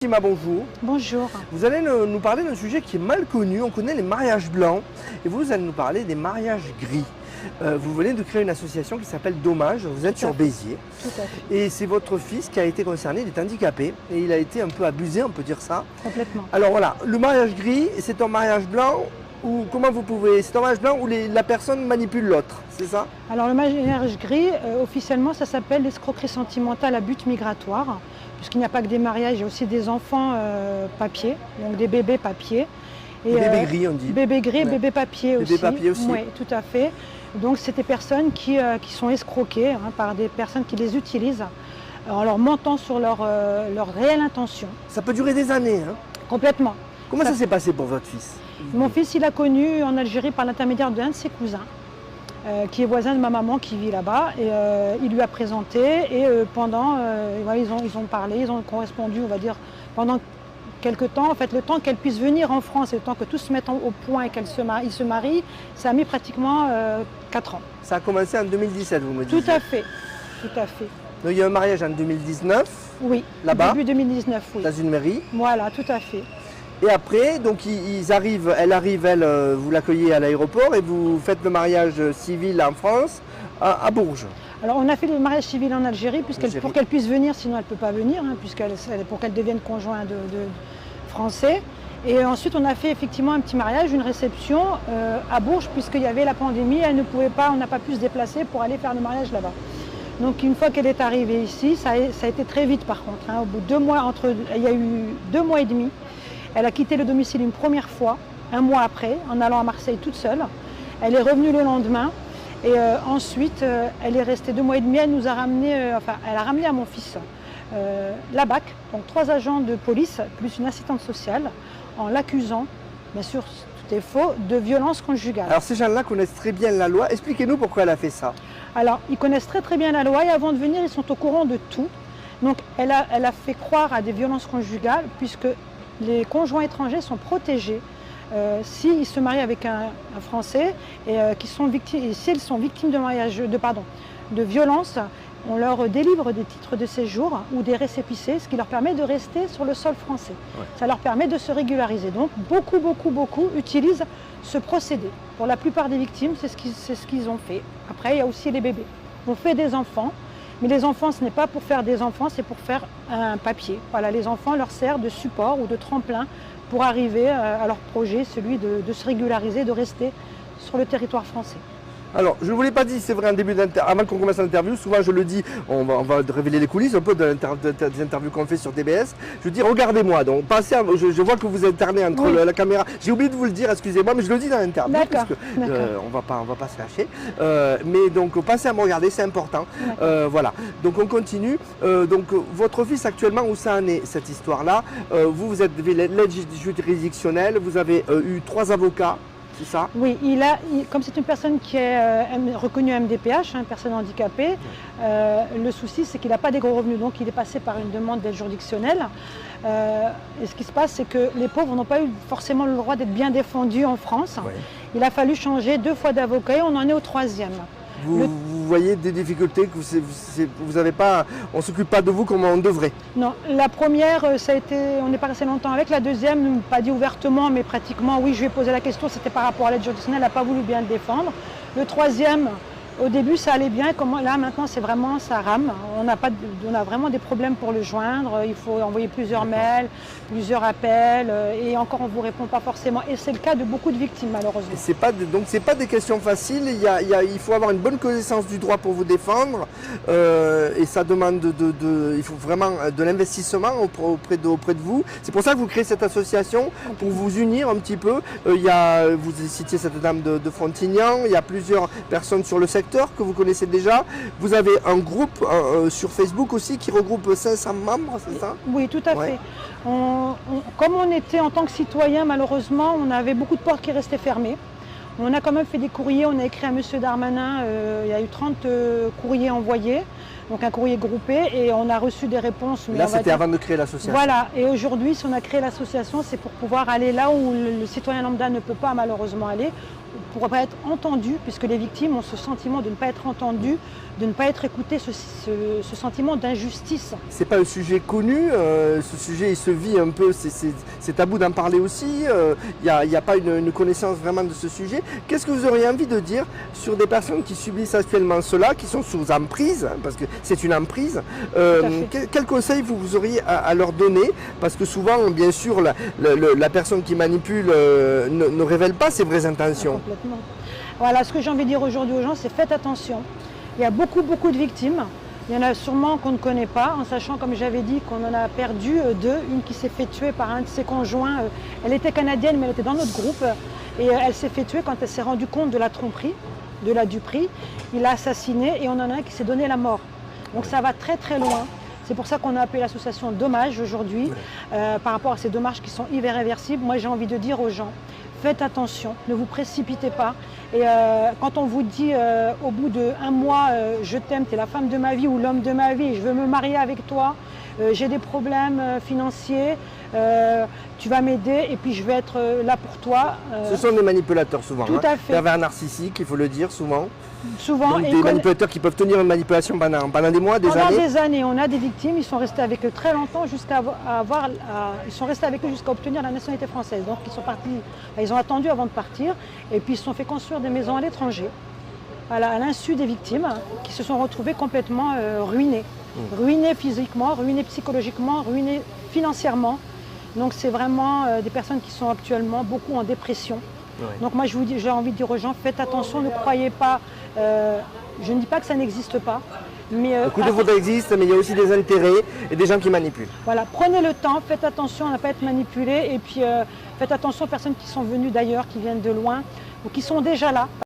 Fatima, bonjour. Bonjour. Vous allez nous parler d'un sujet qui est mal connu. On connaît les mariages blancs et vous allez nous parler des mariages gris. Vous venez de créer une association qui s'appelle Dommage. Vous êtes sur Béziers. Tout à fait. Et c'est votre fils qui a été concerné. Il est handicapé et il a été un peu abusé, on peut dire ça. Complètement. Alors voilà, le mariage gris, c'est un mariage blanc ou comment vous pouvez. C'est un mariage blanc où la personne manipule l'autre, c'est ça? Alors le mariage gris, officiellement, ça s'appelle l'escroquerie sentimentale à but migratoire, puisqu'il n'y a pas que des mariages, il y a aussi des enfants papier, donc des bébés papier. Et bébés gris, on dit. Bébés gris, Ouais. bébés papier aussi. Bébés papier aussi. Oui, tout à fait. Donc c'est des personnes qui sont escroquées par des personnes qui les utilisent en leur mentant sur leur réelle intention. Ça peut durer des années. Hein. Complètement. Comment ça s'est passé pour votre fils? Mon fils, il a connu en Algérie par l'intermédiaire d'un de ses cousins, qui est voisin de ma maman qui vit là-bas. Et il lui a présenté et ils ont parlé, ils ont correspondu, on va dire, pendant quelques temps. En fait, le temps qu'elle puisse venir en France et le temps que tout se mette au point et qu'il se marie, ça a mis pratiquement 4 ans. Ça a commencé en 2017, vous me dites. Tout à fait, tout à fait. Donc, il y a un mariage en 2019, Oui, là-bas, début 2019, oui. dans une mairie. Voilà, tout à fait. Et après, donc elle arrive, vous l'accueillez à l'aéroport et vous faites le mariage civil en France, à Bourges. Alors on a fait le mariage civil en Algérie, Algérie. pour qu'elle puisse venir, sinon elle ne peut pas venir, pour qu'elle devienne conjoint de français. Et ensuite on a fait effectivement un petit mariage, une réception à Bourges, puisqu'il y avait la pandémie, on n'a pas pu se déplacer pour aller faire le mariage là-bas. Donc une fois qu'elle est arrivée ici, ça a été très vite par contre. Au bout de 2 mois, il y a eu 2 mois et demi, elle a quitté le domicile une première fois, un mois après, en allant à Marseille toute seule. Elle est revenue le lendemain et ensuite elle est restée 2 mois et demi. Elle nous a ramené, elle a ramené à mon fils la BAC, donc 3 agents de police plus une assistante sociale, en l'accusant, bien sûr tout est faux, de violence conjugale. Alors ces gens-là connaissent très bien la loi. Expliquez-nous pourquoi elle a fait ça. Alors ils connaissent très bien la loi et avant de venir ils sont au courant de tout. Donc elle a fait croire à des violences conjugales puisque les conjoints étrangers sont protégés s'ils se marient avec un Français et s'ils sont victimes de violences, on leur délivre des titres de séjour ou des récépissés, ce qui leur permet de rester sur le sol français. Ouais. Ça leur permet de se régulariser. Donc beaucoup utilisent ce procédé. Pour la plupart des victimes, c'est ce qu'ils ont fait. Après, il y a aussi les bébés. On fait des enfants. Mais les enfants, ce n'est pas pour faire des enfants, c'est pour faire un papier. Voilà, les enfants leur servent de support ou de tremplin pour arriver à leur projet, celui de se régulariser, de rester sur le territoire français. Alors, je ne vous l'ai pas dit, c'est vrai, avant qu'on commence l'interview, souvent je le dis, on va révéler les coulisses un peu des interviews qu'on fait sur TBS. Je dis, regardez-moi, donc je vois que vous alternez entre oui. la caméra. J'ai oublié de vous le dire, excusez-moi, mais je le dis dans l'interview, parce que on va pas se lâcher. Mais donc, passez à me regarder, c'est important. Voilà, donc on continue. Donc, votre fils actuellement, où ça en est, cette histoire-là? Vous êtes l'aide juridictionnelle, vous avez eu 3 avocats. Ça. Oui, comme c'est une personne qui est reconnue MDPH, une personne handicapée, le souci c'est qu'il n'a pas des gros revenus, donc il est passé par une demande d'aide juridictionnelle. Et ce qui se passe, c'est que les pauvres n'ont pas eu forcément le droit d'être bien défendus en France. Oui. Il a fallu changer 2 fois d'avocat et on en est au 3e. Vous voyez des difficultés que vous n'avez pas, on ne s'occupe pas de vous comme on devrait? Non, la première, on n'est pas resté longtemps avec. La deuxième, pas dit ouvertement, mais pratiquement, oui, je lui ai posé la question, c'était par rapport à l'aide juridictionnelle, elle n'a pas voulu bien le défendre. Le 3e, au début, ça allait bien. Là, maintenant, c'est vraiment, ça rame. On a vraiment des problèmes pour le joindre. Il faut envoyer plusieurs mails, plusieurs appels, et encore, on ne vous répond pas forcément. Et c'est le cas de beaucoup de victimes, malheureusement. Donc, ce n'est pas des questions faciles. Il faut avoir une bonne connaissance du droit pour vous défendre. Et ça demande il faut vraiment de l'investissement auprès de vous. C'est pour ça que vous créez cette association, pour vous unir un petit peu. Vous citiez cette dame de Frontignan. Il y a plusieurs personnes sur le secteur que vous connaissez déjà. Vous avez un groupe sur Facebook aussi qui regroupe 500 membres, c'est ça? Oui, tout à fait. Comme on était en tant que citoyen, malheureusement, on avait beaucoup de portes qui restaient fermées. On a quand même fait des courriers, on a écrit à M. Darmanin, il y a eu 30 courriers envoyés, donc un courrier groupé, et on a reçu des réponses. Mais là, c'était avant de créer l'association. Voilà, et aujourd'hui, si on a créé l'association, c'est pour pouvoir aller là où le citoyen lambda ne peut pas malheureusement aller. pour pas être entendues, puisque les victimes ont ce sentiment de ne pas être entendues, de ne pas être écoutées, ce sentiment d'injustice. C'est pas un sujet connu, ce sujet il se vit un peu, c'est tabou d'en parler aussi, il n'y a pas une connaissance vraiment de ce sujet. Qu'est-ce que vous auriez envie de dire sur des personnes qui subissent actuellement cela, qui sont sous emprise, hein, parce que c'est une emprise, quel conseil vous auriez à leur donner? Parce que souvent, bien sûr, la personne qui manipule ne révèle pas ses vraies intentions. Complètement. Voilà, ce que j'ai envie de dire aujourd'hui aux gens, c'est faites attention. Il y a beaucoup de victimes. Il y en a sûrement qu'on ne connaît pas, en sachant, comme j'avais dit, qu'on en a perdu deux. Une qui s'est fait tuer par un de ses conjoints. Elle était canadienne, mais elle était dans notre groupe. Et elle s'est fait tuer quand elle s'est rendue compte de la tromperie, de la duperie. Il l'a assassinée et on en a un qui s'est donné la mort. Donc ça va très très loin. C'est pour ça qu'on a appelé l'association Dommage aujourd'hui, par rapport à ces dommages qui sont irréversibles. Moi, j'ai envie de dire aux gens, faites attention, ne vous précipitez pas. Et quand on vous dit au bout d'1 mois, je t'aime, tu es la femme de ma vie ou l'homme de ma vie, je veux me marier avec toi, j'ai des problèmes financiers, tu vas m'aider et puis je vais être là pour toi. Ce sont des manipulateurs souvent, tout à fait. Pervers narcissiques, il faut le dire souvent. Souvent. Donc, des manipulateurs qui peuvent tenir une manipulation pendant des mois, des années. Pendant des années, on a des victimes, ils sont restés avec eux très longtemps ils sont restés avec eux jusqu'à obtenir la nationalité française. Donc ils sont partis, ils ont attendu avant de partir et puis ils se sont fait construire des maisons à l'étranger, à l'insu des victimes qui se sont retrouvées complètement ruinées. Ruinées physiquement, ruinées psychologiquement, ruinées financièrement. Donc c'est vraiment des personnes qui sont actuellement beaucoup en dépression. Ouais. Donc moi j'ai envie de dire aux gens, faites attention, ne croyez pas, je ne dis pas que ça n'existe pas. Mais, beaucoup de fraudes existent, mais il y a aussi des intérêts et des gens qui manipulent. Voilà, prenez le temps, faites attention à ne pas être manipulé et puis faites attention aux personnes qui sont venues d'ailleurs, qui viennent de loin ou qui sont déjà là.